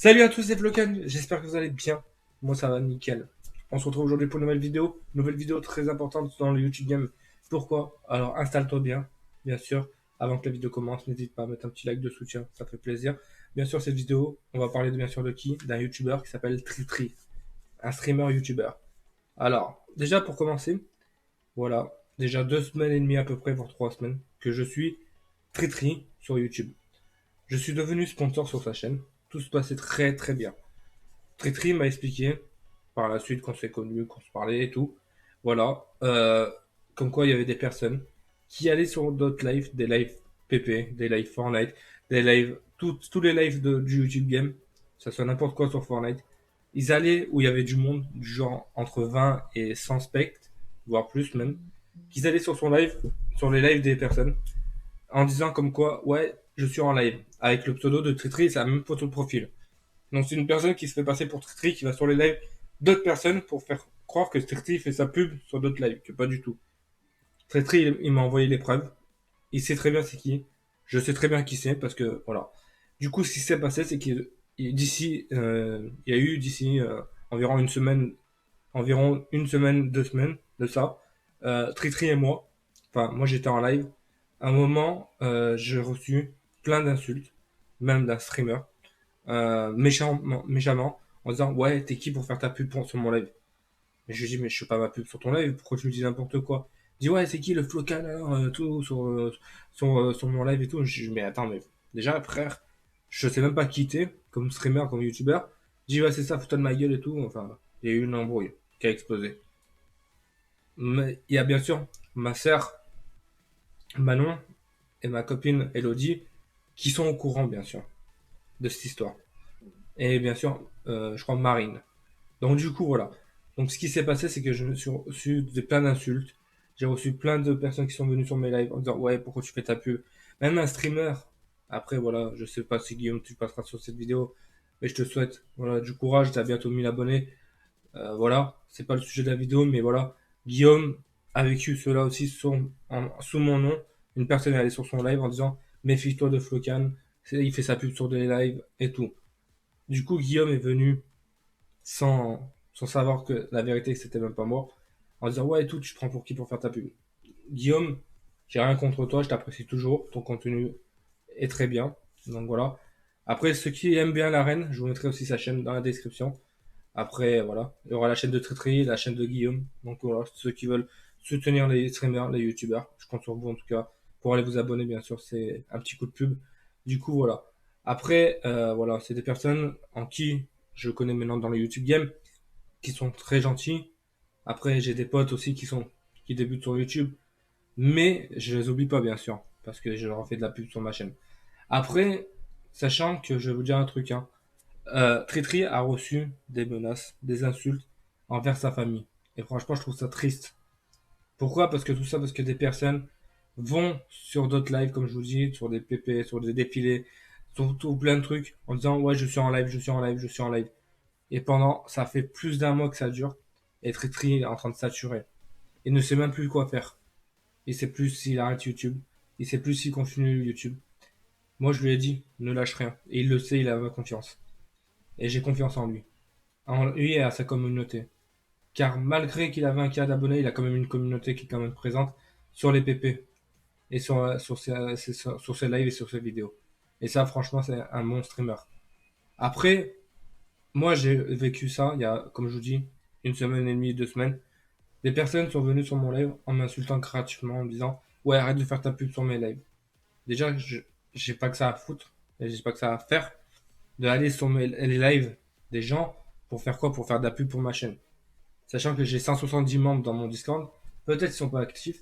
Salut à tous, c'est Flocan, j'espère que vous allez bien. Moi ça va nickel. On se retrouve aujourd'hui pour une nouvelle vidéo très importante dans le YouTube Game. Pourquoi? Alors installe-toi bien sûr. Avant que la vidéo commence, n'hésite pas à mettre un petit like de soutien, ça fait plaisir. Bien sûr, cette vidéo, on va parler bien sûr de qui? D'un YouTuber qui s'appelle TriTri, un streamer YouTuber. Alors, déjà pour commencer, voilà, déjà 2 semaines et demie à peu près, voire 3 semaines, que je suis TriTri sur YouTube. Je suis devenu sponsor sur sa chaîne. Tout se passait très très bien. Tritri m'a expliqué, par la suite, qu'on s'est connus, qu'on se parlait et tout. Voilà. Comme quoi, il y avait des personnes qui allaient sur d'autres lives, des lives PP, des lives Fortnite, des lives, tous les lives du YouTube Game, ça soit n'importe quoi sur Fortnite. Ils allaient où il y avait du monde, du genre entre 20 et 100 spectres, voire plus même, qu'ils allaient sur son live, sur les lives des personnes, en disant comme quoi, ouais, je suis en live, avec le pseudo de Tritri, c'est la même photo de profil. Donc c'est une personne qui se fait passer pour Tritri, qui va sur les lives d'autres personnes pour faire croire que Tritri fait sa pub sur d'autres lives, que pas du tout. Tritri, il m'a envoyé les preuves. Il sait très bien c'est qui. Je sais très bien qui c'est parce que voilà. Du coup, ce qui s'est passé, c'est qu'il d'ici, il y a eu d'ici environ une semaine, 2 semaines de ça. Tritri et moi, enfin moi j'étais en live. À un moment, j'ai reçu plein d'insultes, même d'un streamer méchamment, en disant ouais, t'es qui pour faire ta pub sur mon live. Mais je lui dis mais je fais pas ma pub sur ton live, pourquoi tu me dis n'importe quoi. Il dit ouais, c'est qui le flocal tout sur mon live et tout. Je dis mais attends, mais déjà frère, je sais même pas qui t'es comme streamer, comme youtubeur. Je dis ouais, c'est ça, fous-toi de ma gueule et tout. Enfin, il y a eu une embrouille qui a explosé. Mais il y a bien sûr ma sœur Manon et ma copine Elodie qui sont au courant bien sûr de cette histoire. Et bien sûr, je crois Marine. Donc du coup, voilà. Donc ce qui s'est passé, c'est que je me suis reçu plein d'insultes. J'ai reçu plein de personnes qui sont venues sur mes lives en disant ouais, pourquoi tu fais ta pub. Même un streamer. Après voilà, je sais pas si Guillaume tu passeras sur cette vidéo, mais je te souhaite voilà du courage. T'as bientôt 1 000 abonnés. Voilà, c'est pas le sujet de la vidéo, mais voilà, Guillaume a vécu cela aussi sous mon nom. Une personne est allée sur son live en disant méfie-toi de Flocan, il fait sa pub sur des lives et tout. Du coup, Guillaume est venu sans savoir que la vérité, c'était même pas moi, en disant ouais et tout, tu te prends pour qui pour faire ta pub. Guillaume, j'ai rien contre toi, je t'apprécie toujours, ton contenu est très bien, donc voilà. Après, ceux qui aiment bien l'arène, je vous mettrai aussi sa chaîne dans la description. Après, voilà, il y aura la chaîne de Tritri, la chaîne de Guillaume, donc voilà, ceux qui veulent soutenir les streamers, les youtubeurs, je compte sur vous en tout cas, pour aller vous abonner, bien sûr, c'est un petit coup de pub. Du coup, voilà. Après, voilà, c'est des personnes en qui je connais maintenant dans le YouTube game, qui sont très gentils. Après, j'ai des potes aussi qui débutent sur YouTube, mais je les oublie pas bien sûr, parce que je leur ai fait de la pub sur ma chaîne. Après, sachant que je vais vous dire un truc, hein, Tritri a reçu des menaces, des insultes envers sa famille. Et franchement, je trouve ça triste. Pourquoi? Parce que tout ça, parce que des personnes vont sur d'autres lives, comme je vous dis, sur des PP, sur des défilés, sur tout plein de trucs, en disant ouais, je suis en live, je suis en live, je suis en live. Et pendant, ça fait plus d'un mois que ça dure. Et Tritri est en train de saturer. Il ne sait même plus quoi faire. Il sait plus s'il arrête YouTube. Il sait plus s'il continue YouTube. Moi, je lui ai dit, ne lâche rien. Et il le sait, il a ma confiance. Et j'ai confiance en lui. En lui et à sa communauté. Car malgré qu'il avait un cas d'abonnés, il a quand même une communauté qui est quand même présente sur les PP. Et sur ses lives et sur ses vidéos. Et ça, franchement, c'est un bon streamer. Après, moi, j'ai vécu ça il y a, comme je vous dis, 1 semaine et demie, 2 semaines. Des personnes sont venues sur mon live en m'insultant gratuitement, en me disant ouais, arrête de faire ta pub sur mes lives. Déjà, j'ai pas que ça à foutre, et j'ai pas que ça à faire de aller sur les lives des gens pour faire quoi? Pour faire de la pub pour ma chaîne. Sachant que j'ai 170 membres dans mon Discord, peut-être qu'ils sont pas actifs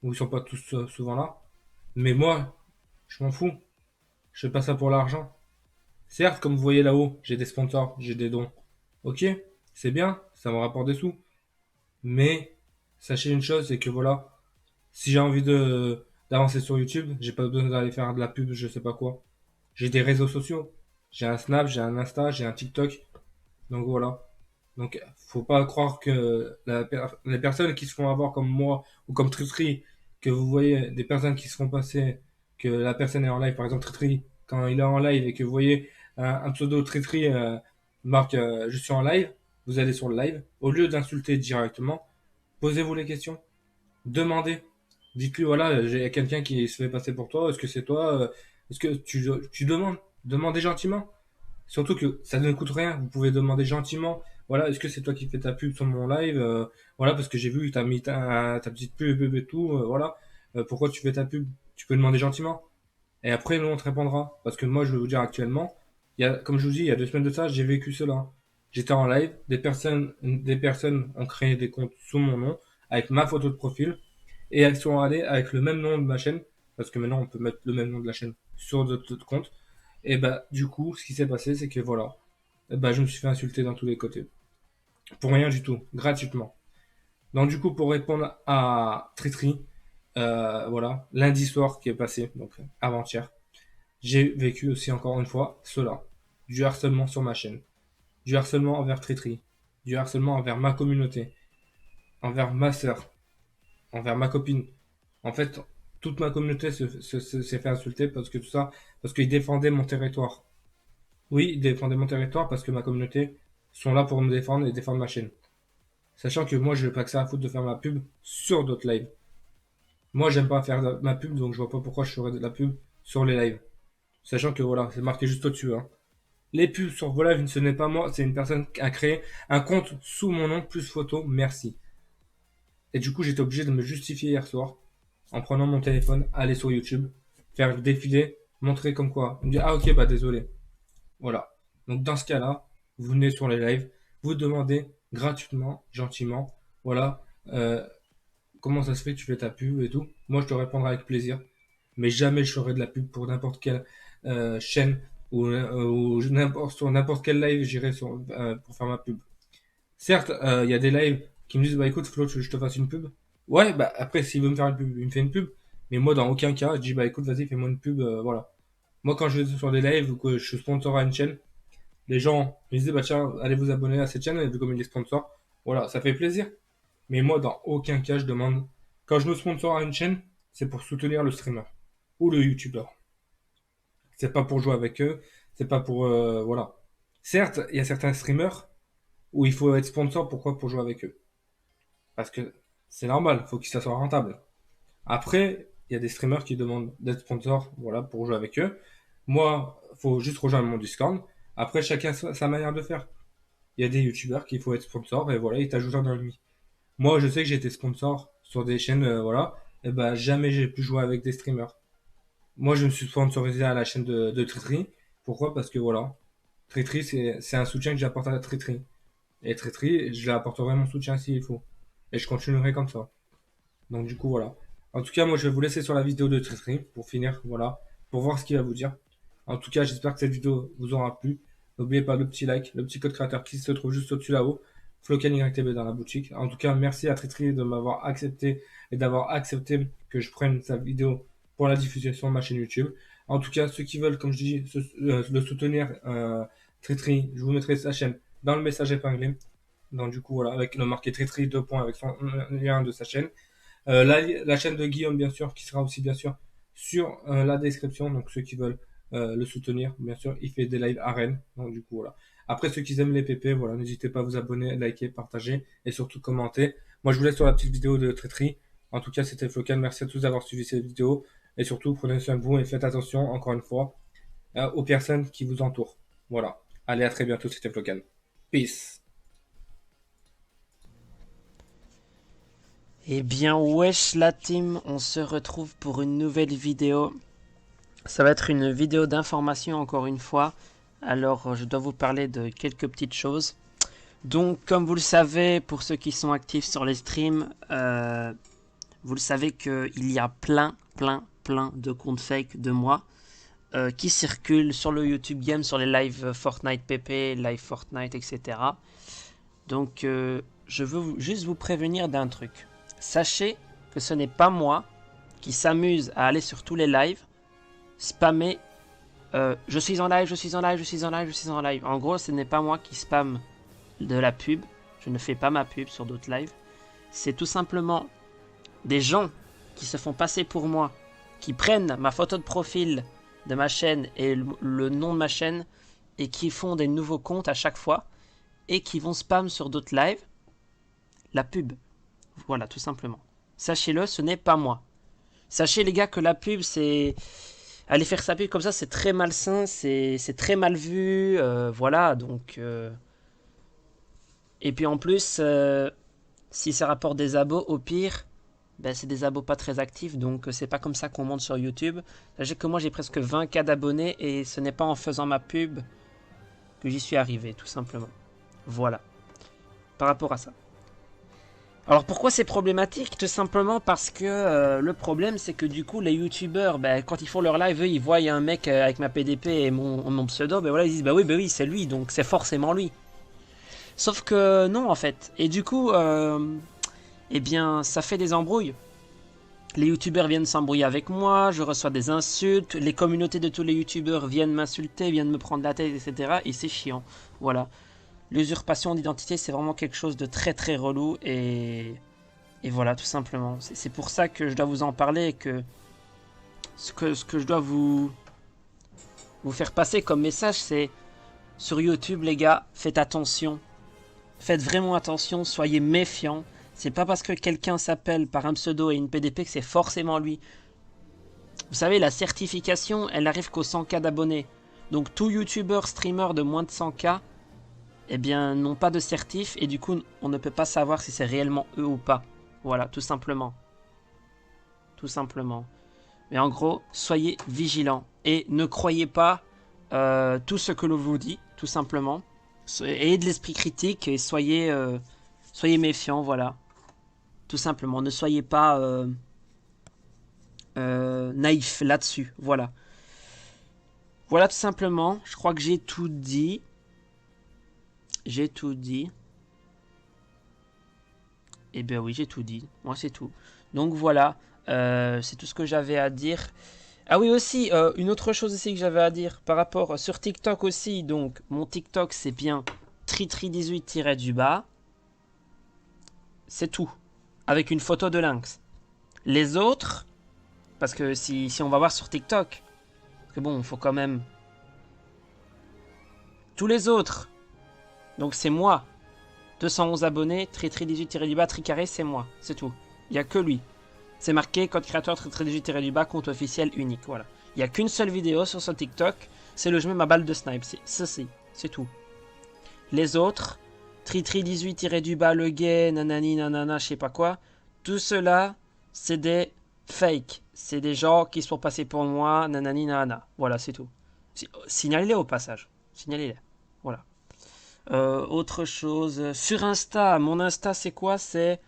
ou ils sont pas tous souvent là, mais moi, je m'en fous. Je fais pas ça pour l'argent. Certes, comme vous voyez là-haut, j'ai des sponsors, j'ai des dons. Ok, c'est bien, ça me rapporte des sous. Mais sachez une chose, c'est que voilà, si j'ai envie de d'avancer sur YouTube, j'ai pas besoin d'aller faire de la pub, je sais pas quoi. J'ai des réseaux sociaux. J'ai un Snap, j'ai un Insta, j'ai un TikTok. Donc voilà. Donc faut pas croire que les personnes qui se font avoir comme moi ou comme Tritri, que vous voyez des personnes qui se font passer, que la personne est en live, par exemple Tritri, quand il est en live et que vous voyez un pseudo Tritri marque je suis en live, vous allez sur le live. Au lieu d'insulter directement, posez-vous les questions. Demandez. Dites-lui, voilà, j'ai quelqu'un qui se fait passer pour toi. Est-ce que c'est toi Est-ce que tu demandes Demandez gentiment. Surtout que ça ne coûte rien. Vous pouvez demander gentiment. Voilà, est-ce que c'est toi qui fais ta pub sur mon live voilà, parce que j'ai vu que tu as mis ta petite pub et tout. Voilà. Pourquoi tu fais ta pub? Tu peux demander gentiment. Et après, nous, on te répondra. Parce que moi, je vais vous dire actuellement, comme je vous dis, il y a 2 semaines de ça, j'ai vécu cela. J'étais en live, des personnes ont créé des comptes sous mon nom, avec ma photo de profil, et elles sont allées avec le même nom de ma chaîne, parce que maintenant, on peut mettre le même nom de la chaîne sur d'autres comptes. Et bah, du coup, ce qui s'est passé, c'est que voilà, bah, je me suis fait insulter dans tous les côtés. Pour rien du tout, gratuitement. Donc, du coup, pour répondre à Tritri, voilà, lundi soir qui est passé, donc avant-hier, j'ai vécu aussi encore une fois cela. Du harcèlement sur ma chaîne. Du harcèlement envers Tritri. Du harcèlement envers ma communauté. Envers ma sœur. Envers ma copine. En fait, toute ma communauté s'est fait insulter parce que tout ça, parce qu'ils défendaient mon territoire. Oui, ils défendaient mon territoire parce que ma communauté sont là pour me défendre et défendre ma chaîne. Sachant que moi, je n'ai pas que ça à foutre de faire ma pub sur d'autres lives. Moi, j'aime pas faire ma pub, donc je vois pas pourquoi je ferais de la pub sur les lives. Sachant que voilà, c'est marqué juste au-dessus, hein. Les pubs sur vos lives, ce n'est pas moi, c'est une personne qui a créé un compte sous mon nom plus photo, merci. Et du coup, j'étais obligé de me justifier hier soir en prenant mon téléphone, aller sur YouTube, faire le défilé, montrer comme quoi. Il me dit ah ok bah désolé. Voilà. Donc dans ce cas-là, vous venez sur les lives, vous demandez gratuitement, gentiment, voilà, comment ça se fait que tu fais ta pub et tout. Moi je te répondrai avec plaisir, mais jamais je ferai de la pub pour n'importe quelle chaîne ou sur n'importe quel live j'irai pour faire ma pub. Certes, il y a des lives qui me disent bah écoute Flo, tu veux que je te fasse une pub? Ouais, bah après s'il veut me faire une pub, il me fait une pub. Mais moi dans aucun cas, je dis bah écoute vas-y fais-moi une pub, voilà. Moi quand je vais sur des lives ou que je suis sponsor à une chaîne, les gens me disaient bah tiens allez vous abonner à cette chaîne et vu comme il est sponsor, voilà ça fait plaisir. Mais moi dans aucun cas je demande quand je me sponsor à une chaîne, c'est pour soutenir le streamer ou le youtubeur. C'est pas pour jouer avec eux, c'est pas pour voilà. Certes, il y a certains streamers où il faut être sponsor, pourquoi? Pour jouer avec eux. Parce que c'est normal, il faut que ça soit rentable. Après, il y a des streamers qui demandent d'être sponsor, voilà, pour jouer avec eux. Moi, faut juste rejoindre mon Discord. Après, chacun sa manière de faire. Il y a des youtubeurs qu'il faut être sponsor et voilà, ils t'ajoutent un ennemi. Moi, je sais que j'ai été sponsor sur des chaînes, voilà, et ben jamais j'ai pu jouer avec des streamers. Moi, je me suis sponsorisé à la chaîne de Tritri. Pourquoi? Parce que voilà, Tritri, c'est un soutien que j'apporte à Tritri. Et Tritri, je lui apporterai mon soutien s'il faut. Et je continuerai comme ça. Donc du coup, voilà. En tout cas, moi, je vais vous laisser sur la vidéo de Tritri pour finir, voilà, pour voir ce qu'il va vous dire. En tout cas, j'espère que cette vidéo vous aura plu. N'oubliez pas le petit like, le petit code créateur qui se trouve juste au-dessus là-haut. FloCanYTB dans la boutique. En tout cas, merci à Tritri de m'avoir accepté et d'avoir accepté que je prenne sa vidéo pour la diffusion sur ma chaîne YouTube. En tout cas, ceux qui veulent, comme je dis, le soutenir, Tritri, je vous mettrai sa chaîne dans le message épinglé. Donc du coup, voilà, avec le marqué Tritri 2 points avec son lien de sa chaîne. La chaîne de Guillaume, bien sûr, qui sera aussi, bien sûr, sur la description. Donc, ceux qui veulent le soutenir, bien sûr, il fait des lives à Rennes. Donc, du coup, voilà. Après, ceux qui aiment les PP, voilà, n'hésitez pas à vous abonner, liker, partager et surtout commenter. Moi, je vous laisse sur la petite vidéo de Tritri. En tout cas, c'était Flocan. Merci à tous d'avoir suivi cette vidéo. Et surtout, prenez soin de vous et faites attention, encore une fois, aux personnes qui vous entourent. Voilà. Allez, à très bientôt. C'était Flocan. Peace. Eh bien, wesh la team, on se retrouve pour une nouvelle vidéo. Ça va être une vidéo d'information encore une fois. Alors, je dois vous parler de quelques petites choses. Donc, comme vous le savez, pour ceux qui sont actifs sur les streams, vous le savez qu'il y a plein de comptes fake de moi qui circulent sur le YouTube Game, sur les lives Fortnite PP, live Fortnite, etc. Donc, je veux juste vous prévenir d'un truc. Sachez que ce n'est pas moi qui s'amuse à aller sur tous les lives, spammer je suis en live, je suis en live, je suis en live, je suis en live. En gros, ce n'est pas moi qui spamme de la pub. Je ne fais pas ma pub sur d'autres lives. C'est tout simplement des gens qui se font passer pour moi, qui prennent ma photo de profil de ma chaîne et le nom de ma chaîne et qui font des nouveaux comptes à chaque fois et qui vont spam sur d'autres lives la pub. Voilà, tout simplement. Sachez-le, ce n'est pas moi. Sachez les gars que la pub, c'est... Aller faire sa pub comme ça, c'est très malsain, c'est très mal vu, voilà, donc... Et puis en plus, si ça rapporte des abos, au pire, ben, c'est des abos pas très actifs, donc c'est pas comme ça qu'on monte sur YouTube. Sachez que moi j'ai presque 20K d'abonnés et ce n'est pas en faisant ma pub que j'y suis arrivé, tout simplement. Voilà, par rapport à ça. Alors pourquoi c'est problématique? Tout simplement parce que le problème c'est que du coup les youtubeurs, ben, quand ils font leur live, eux, ils voient un mec avec ma PDP et mon pseudo, ben voilà, ils disent bah oui c'est lui, donc c'est forcément lui. Sauf que non en fait. Et du coup, eh bien ça fait des embrouilles. Les youtubeurs viennent s'embrouiller avec moi, je reçois des insultes, les communautés de tous les youtubeurs viennent m'insulter, viennent me prendre la tête, etc. Et c'est chiant. Voilà. L'usurpation d'identité, c'est vraiment quelque chose de très très relou et voilà, tout simplement. C'est pour ça que je dois vous en parler et que ce que je dois vous faire passer comme message, c'est sur YouTube, les gars, faites attention. Faites vraiment attention, soyez méfiants. C'est pas parce que quelqu'un s'appelle par un pseudo et une PDP que c'est forcément lui. Vous savez, la certification, elle arrive qu'aux 100K d'abonnés. Donc tout youtubeur, streamer de moins de 100K, eh bien, n'ont pas de certif et du coup, on ne peut pas savoir si c'est réellement eux ou pas. Voilà, tout simplement. Tout simplement. Mais en gros, soyez vigilants et ne croyez pas tout ce que l'on vous dit, tout simplement. Ayez de l'esprit critique et soyez méfiants, voilà. Tout simplement, ne soyez pas naïfs là-dessus, voilà. Voilà tout simplement, je crois que j'ai tout dit. J'ai tout dit. Eh bien oui, j'ai tout dit. Moi, c'est tout. Donc voilà, c'est tout ce que j'avais à dire. Ah oui aussi, une autre chose aussi que j'avais à dire par rapport sur TikTok aussi. Donc mon TikTok c'est bien tritri18-du-bas. C'est tout. Avec une photo de lynx. Les autres, parce que si on va voir sur TikTok, parce que bon, il faut quand même... Tous les autres, donc c'est moi. 211 abonnés, tritri18-du-bas, tricarré, c'est moi. C'est tout. Il n'y a que lui. C'est marqué code créateur tritri18-du-bas, compte officiel unique. Voilà. Il n'y a qu'une seule vidéo sur ce TikTok. C'est le je mets ma balle de snipe. C'est ceci. C'est tout. Les autres, Tritri18-du-bas, le gay, nanani, nanana, je sais pas quoi. Tout cela, c'est des fakes. C'est des gens qui se font passer pour moi, nanani, nanana. Voilà, c'est tout. Signalez-les au passage. Signalez-les. Voilà. Autre chose. Sur Insta, mon Insta, c'est quoi? C'est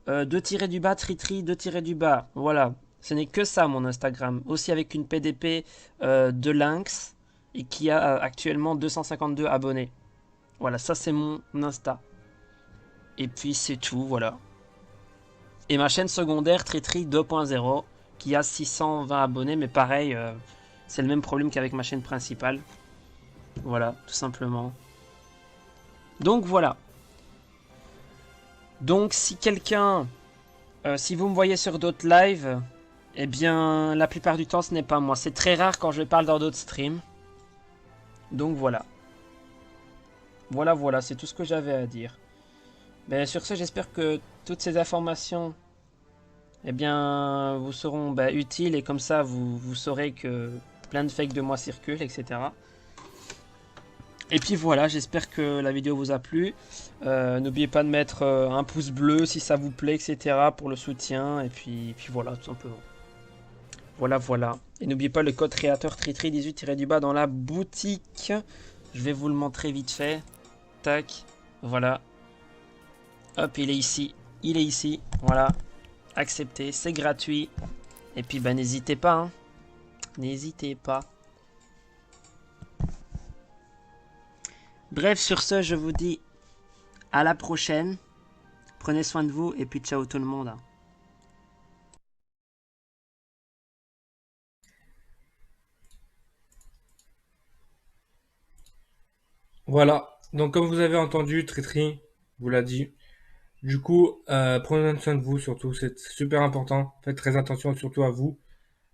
2-du-bas, Tritri, 2-du-bas. Voilà. Ce n'est que ça, mon Instagram. Aussi avec une PDP de Lynx et qui a actuellement 252 abonnés. Voilà, ça c'est mon Insta. Et puis c'est tout, voilà. Et ma chaîne secondaire, Tritri 2.0, qui a 620 abonnés, mais pareil, c'est le même problème qu'avec ma chaîne principale. Voilà, tout simplement. Donc voilà. Donc si quelqu'un, si vous me voyez sur d'autres lives, eh bien la plupart du temps ce n'est pas moi. C'est très rare quand je parle dans d'autres streams. Donc voilà. Voilà, c'est tout ce que j'avais à dire. Ben, sur ce, j'espère que toutes ces informations, eh bien, vous seront utiles et comme ça, vous saurez que plein de fakes de moi circulent, etc. Et puis voilà, j'espère que la vidéo vous a plu. N'oubliez pas de mettre un pouce bleu si ça vous plaît, etc. pour le soutien. Et puis voilà, tout simplement. Voilà. Et n'oubliez pas le code créateur Tritri18-du-bas dans la boutique. Je vais vous le montrer vite fait. Tac, voilà. Hop, il est ici, voilà. Accepté, c'est gratuit. Et puis n'hésitez pas, hein. N'hésitez pas. Bref, sur ce, je vous dis à la prochaine. Prenez soin de vous et puis ciao tout le monde. Voilà. Donc, comme vous avez entendu, Tritri vous l'a dit. Du coup, prenez soin de vous surtout. C'est super important. Faites très attention surtout à vous,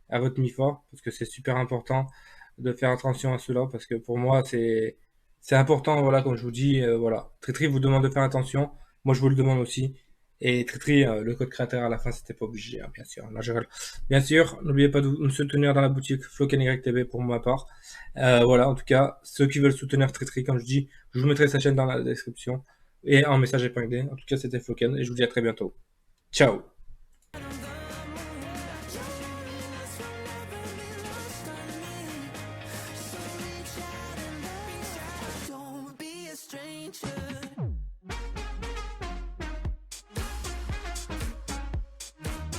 à votre MIFA, parce que c'est super important. de faire attention à cela parce que pour moi, c'est important, voilà, comme je vous dis, voilà. Tritri vous demande de faire attention. Moi, je vous le demande aussi. Et Tritri, le code créateur à la fin, c'était pas obligé, hein, bien sûr. Là, bien sûr, n'oubliez pas de me soutenir dans la boutique FlokenYTV pour ma part. Voilà, en tout cas, ceux qui veulent soutenir Tritri, comme je dis, je vous mettrai sa chaîne dans la description et en message épinglé. En tout cas, c'était Floken et je vous dis à très bientôt. Ciao!